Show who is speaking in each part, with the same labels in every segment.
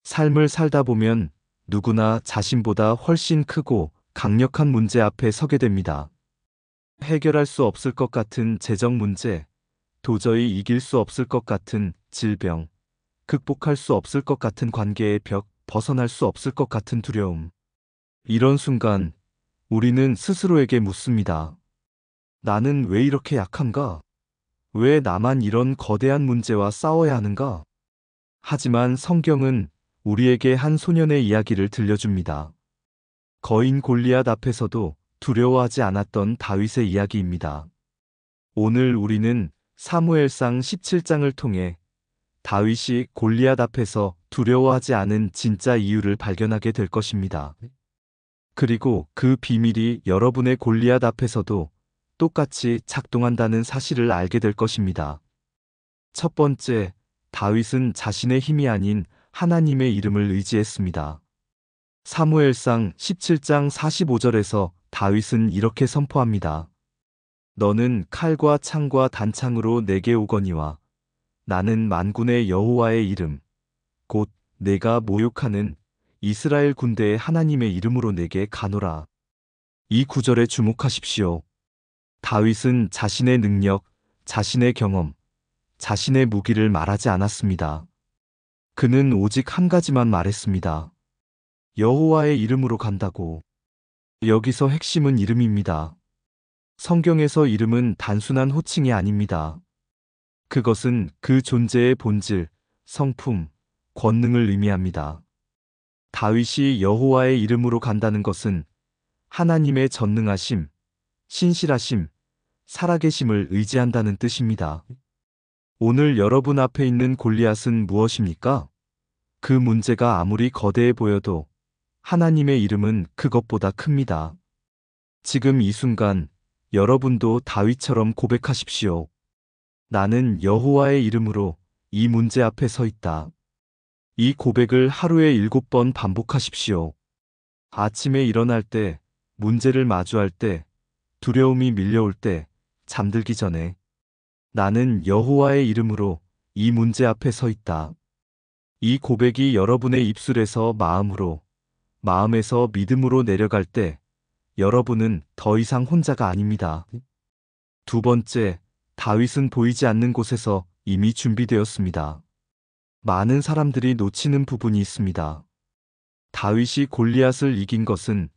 Speaker 1: 삶을 살다 보면 누구나 자신보다 훨씬 크고 강력한 문제 앞에 서게 됩니다. 해결할 수 없을 것 같은 재정 문제, 도저히 이길 수 없을 것 같은 질병, 극복할 수 없을 것 같은 관계의 벽, 벗어날 수 없을 것 같은 두려움. 이런 순간 우리는 스스로에게 묻습니다. 나는 왜 이렇게 약한가? 왜 나만 이런 거대한 문제와 싸워야 하는가? 하지만 성경은 우리에게 한 소년의 이야기를 들려줍니다. 거인 골리앗 앞에서도 두려워하지 않았던 다윗의 이야기입니다. 오늘 우리는 사무엘상 17장을 통해 다윗이 골리앗 앞에서 두려워하지 않은 진짜 이유를 발견하게 될 것입니다. 그리고 그 비밀이 여러분의 골리앗 앞에서도 똑같이 작동한다는 사실을 알게 될 것입니다. 첫 번째, 다윗은 자신의 힘이 아닌 하나님의 이름을 의지했습니다. 사무엘상 17장 45절에서 다윗은 이렇게 선포합니다. 너는 칼과 창과 단창으로 내게 오거니와 나는 만군의 여호와의 이름, 곧 내가 모욕하는 이스라엘 군대의 하나님의 이름으로 내게 가노라. 이 구절에 주목하십시오. 다윗은 자신의 능력, 자신의 경험, 자신의 무기를 말하지 않았습니다. 그는 오직 한 가지만 말했습니다. 여호와의 이름으로 간다고. 여기서 핵심은 이름입니다. 성경에서 이름은 단순한 호칭이 아닙니다. 그것은 그 존재의 본질, 성품, 권능을 의미합니다. 다윗이 여호와의 이름으로 간다는 것은 하나님의 전능하심, 신실하심, 살아계심을 의지한다는 뜻입니다. 오늘 여러분 앞에 있는 골리앗은 무엇입니까? 그 문제가 아무리 거대해 보여도 하나님의 이름은 그것보다 큽니다. 지금 이 순간 여러분도 다윗처럼 고백하십시오. 나는 여호와의 이름으로 이 문제 앞에 서 있다. 이 고백을 하루에 7번 반복하십시오. 아침에 일어날 때, 문제를 마주할 때, 두려움이 밀려올 때, 잠들기 전에 나는 여호와의 이름으로 이 문제 앞에 서 있다. 이 고백이 여러분의 입술에서 마음으로, 마음에서 믿음으로 내려갈 때 여러분은 더 이상 혼자가 아닙니다. 두 번째, 다윗은 보이지 않는 곳에서 이미 준비되었습니다. 많은 사람들이 놓치는 부분이 있습니다. 다윗이 골리앗을 이긴 것은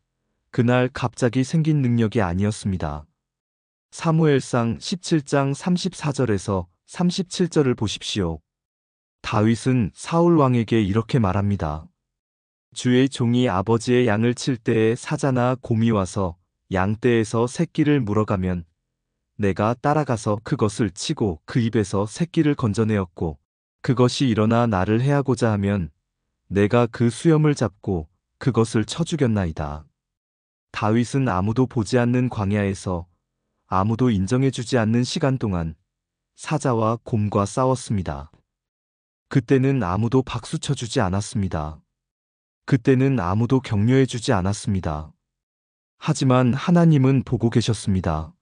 Speaker 1: 그날 갑자기 생긴 능력이 아니었습니다. 사무엘상 17장 34절에서 37절을 보십시오. 다윗은 사울 왕에게 이렇게 말합니다. 주의 종이 아버지의 양을 칠 때에 사자나 곰이 와서 양떼에서 새끼를 물어가면 내가 따라가서 그것을 치고 그 입에서 새끼를 건져내었고 그것이 일어나 나를 해하고자 하면 내가 그 수염을 잡고 그것을 쳐 죽였나이다. 다윗은 아무도 보지 않는 광야에서 아무도 인정해주지 않는 시간 동안 사자와 곰과 싸웠습니다. 그때는 아무도 박수 쳐주지 않았습니다. 그때는 아무도 격려해주지 않았습니다. 하지만 하나님은 보고 계셨습니다.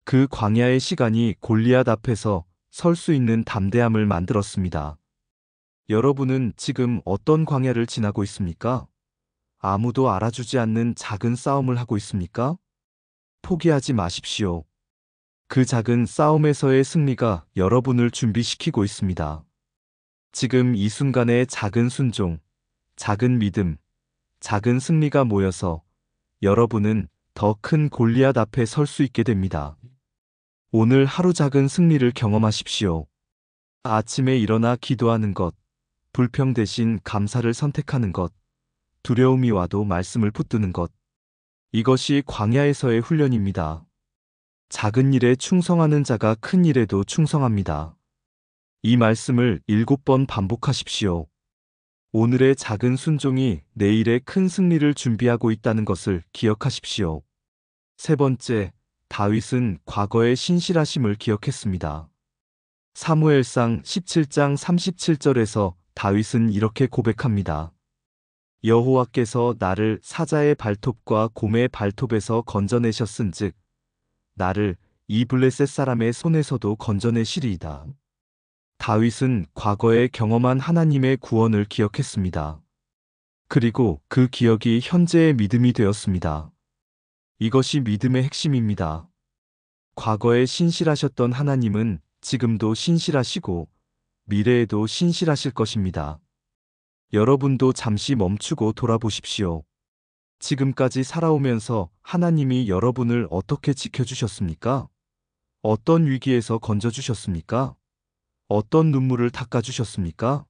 Speaker 1: 그 광야의 시간이 골리앗 앞에서 설 수 있는 담대함을 만들었습니다. 여러분은 지금 어떤 광야를 지나고 있습니까? 아무도 알아주지 않는 작은 싸움을 하고 있습니까? 포기하지 마십시오. 그 작은 싸움에서의 승리가 여러분을 준비시키고 있습니다. 지금 이 순간의 작은 순종, 작은 믿음, 작은 승리가 모여서 여러분은 더 큰 골리앗 앞에 설 수 있게 됩니다. 오늘 하루 작은 승리를 경험하십시오. 아침에 일어나 기도하는 것, 불평 대신 감사를 선택하는 것, 두려움이 와도 말씀을 붙드는 것. 이것이 광야에서의 훈련입니다. 작은 일에 충성하는 자가 큰 일에도 충성합니다. 이 말씀을 7번 반복하십시오. 오늘의 작은 순종이 내일의 큰 승리를 준비하고 있다는 것을 기억하십시오. 세 번째, 다윗은 과거의 신실하심을 기억했습니다. 사무엘상 17장 37절에서 다윗은 이렇게 고백합니다. 여호와께서 나를 사자의 발톱과 곰의 발톱에서 건져내셨은즉 나를 이 블레셋 사람의 손에서도 건져내시리이다. 다윗은 과거에 경험한 하나님의 구원을 기억했습니다. 그리고 그 기억이 현재의 믿음이 되었습니다. 이것이 믿음의 핵심입니다. 과거에 신실하셨던 하나님은 지금도 신실하시고 미래에도 신실하실 것입니다. 여러분도 잠시 멈추고 돌아보십시오. 지금까지 살아오면서 하나님이 여러분을 어떻게 지켜주셨습니까? 어떤 위기에서 건져주셨습니까? 어떤 눈물을 닦아주셨습니까?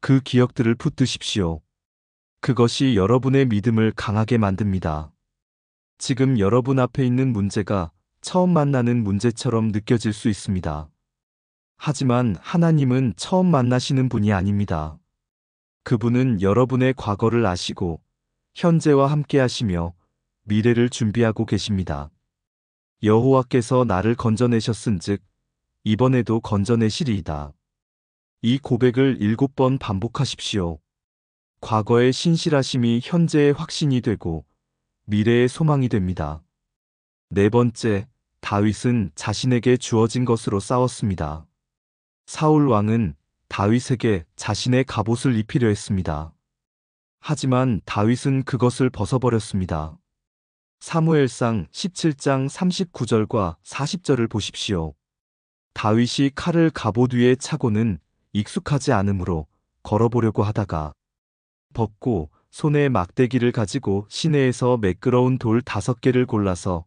Speaker 1: 그 기억들을 붙드십시오. 그것이 여러분의 믿음을 강하게 만듭니다. 지금 여러분 앞에 있는 문제가 처음 만나는 문제처럼 느껴질 수 있습니다. 하지만 하나님은 처음 만나시는 분이 아닙니다. 그분은 여러분의 과거를 아시고 현재와 함께 하시며 미래를 준비하고 계십니다. 여호와께서 나를 건져내셨은즉 이번에도 건져내시리이다. 이 고백을 7번 반복하십시오. 과거의 신실하심이 현재의 확신이 되고 미래의 소망이 됩니다. 네 번째, 다윗은 자신에게 주어진 것으로 싸웠습니다. 사울 왕은 다윗에게 자신의 갑옷을 입히려 했습니다. 하지만 다윗은 그것을 벗어버렸습니다. 사무엘상 17장 39절과 40절을 보십시오. 다윗이 칼을 갑옷 위에 차고는 익숙하지 않으므로 걸어보려고 하다가 벗고 손에 막대기를 가지고 시내에서 매끄러운 돌 5개를 골라서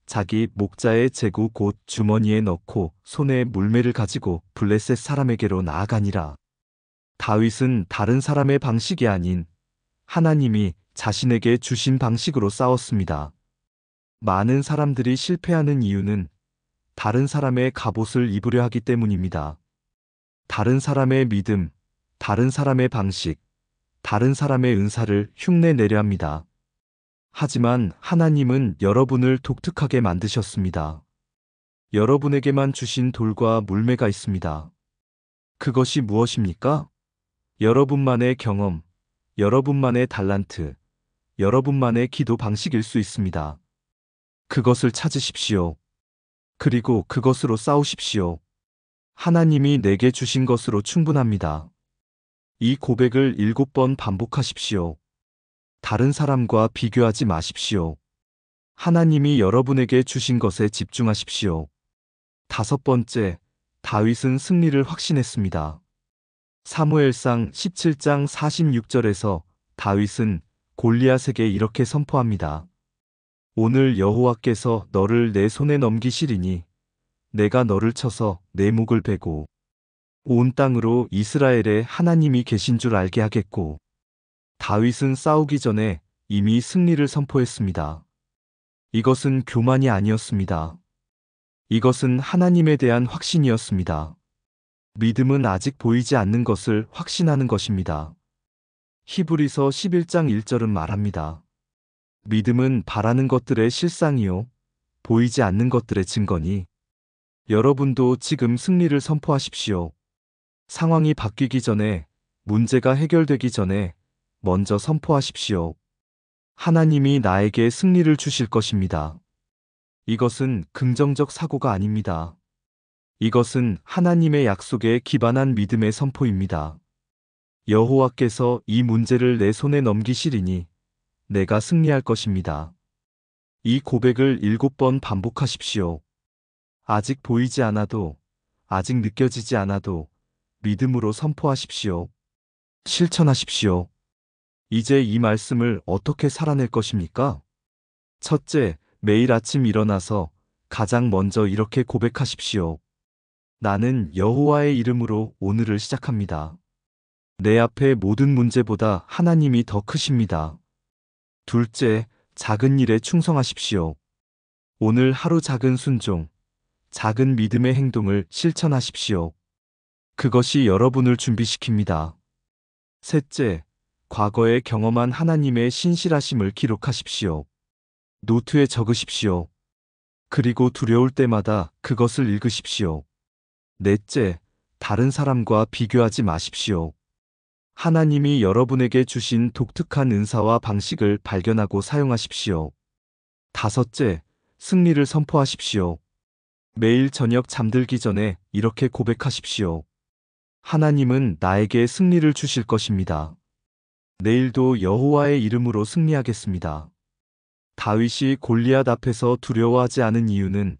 Speaker 1: 자기 목자의 제구 곧 주머니에 넣고 손에 물매를 가지고 블레셋 사람에게로 나아가니라. 다윗은 다른 사람의 방식이 아닌 하나님이 자신에게 주신 방식으로 싸웠습니다. 많은 사람들이 실패하는 이유는 다른 사람의 갑옷을 입으려 하기 때문입니다. 다른 사람의 믿음, 다른 사람의 방식, 다른 사람의 은사를 흉내 내려 합니다. 하지만 하나님은 여러분을 독특하게 만드셨습니다. 여러분에게만 주신 돌과 물매가 있습니다. 그것이 무엇입니까? 여러분만의 경험, 여러분만의 달란트, 여러분만의 기도 방식일 수 있습니다. 그것을 찾으십시오. 그리고 그것으로 싸우십시오. 하나님이 내게 주신 것으로 충분합니다. 이 고백을 7번 반복하십시오. 다른 사람과 비교하지 마십시오. 하나님이 여러분에게 주신 것에 집중하십시오. 5번째, 다윗은 승리를 확신했습니다. 사무엘상 17장 46절에서 다윗은 골리앗에게 이렇게 선포합니다. 오늘 여호와께서 너를 내 손에 넘기시리니 내가 너를 쳐서 내 목을 베고 온 땅으로 이스라엘에 하나님이 계신 줄 알게 하겠고. 다윗은 싸우기 전에 이미 승리를 선포했습니다. 이것은 교만이 아니었습니다. 이것은 하나님에 대한 확신이었습니다. 믿음은 아직 보이지 않는 것을 확신하는 것입니다. 히브리서 11장 1절은 말합니다. 믿음은 바라는 것들의 실상이요 보이지 않는 것들의 증거니. 여러분도 지금 승리를 선포하십시오. 상황이 바뀌기 전에, 문제가 해결되기 전에 먼저 선포하십시오. 하나님이 나에게 승리를 주실 것입니다. 이것은 긍정적 사고가 아닙니다. 이것은 하나님의 약속에 기반한 믿음의 선포입니다. 여호와께서 이 문제를 내 손에 넘기시리니 내가 승리할 것입니다. 이 고백을 7번 반복하십시오. 아직 보이지 않아도, 아직 느껴지지 않아도 믿음으로 선포하십시오. 실천하십시오. 이제 이 말씀을 어떻게 살아낼 것입니까? 첫째, 매일 아침 일어나서 가장 먼저 이렇게 고백하십시오. 나는 여호와의 이름으로 오늘을 시작합니다. 내 앞의 모든 문제보다 하나님이 더 크십니다. 둘째, 작은 일에 충성하십시오. 오늘 하루 작은 순종, 작은 믿음의 행동을 실천하십시오. 그것이 여러분을 준비시킵니다. 셋째, 과거에 경험한 하나님의 신실하심을 기록하십시오. 노트에 적으십시오. 그리고 두려울 때마다 그것을 읽으십시오. 넷째, 다른 사람과 비교하지 마십시오. 하나님이 여러분에게 주신 독특한 은사와 방식을 발견하고 사용하십시오. 다섯째, 승리를 선포하십시오. 매일 저녁 잠들기 전에 이렇게 고백하십시오. 하나님은 나에게 승리를 주실 것입니다. 내일도 여호와의 이름으로 승리하겠습니다. 다윗이 골리앗 앞에서 두려워하지 않은 이유는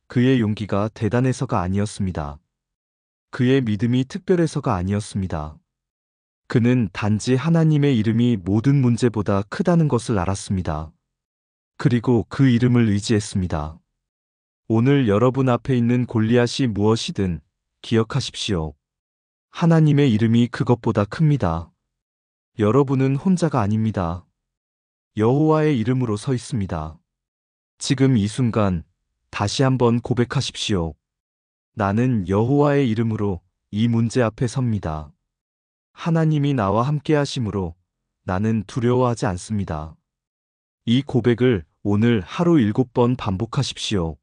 Speaker 1: 그의 용기가 대단해서가 아니었습니다. 그의 믿음이 특별해서가 아니었습니다. 그는 단지 하나님의 이름이 모든 문제보다 크다는 것을 알았습니다. 그리고 그 이름을 의지했습니다. 오늘 여러분 앞에 있는 골리앗이 무엇이든 기억하십시오. 하나님의 이름이 그것보다 큽니다. 여러분은 혼자가 아닙니다. 여호와의 이름으로 서 있습니다. 지금 이 순간 다시 한번 고백하십시오. 나는 여호와의 이름으로 이 문제 앞에 섭니다. 하나님이 나와 함께 하심으로 나는 두려워하지 않습니다. 이 고백을 오늘 하루 7번 반복하십시오.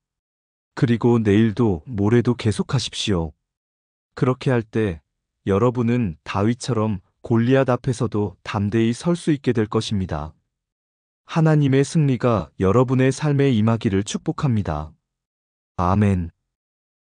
Speaker 1: 그리고 내일도 모레도 계속하십시오. 그렇게 할 때 여러분은 다윗처럼 골리앗 앞에서도 담대히 설 수 있게 될 것입니다. 하나님의 승리가 여러분의 삶에 임하기를 축복합니다. 아멘.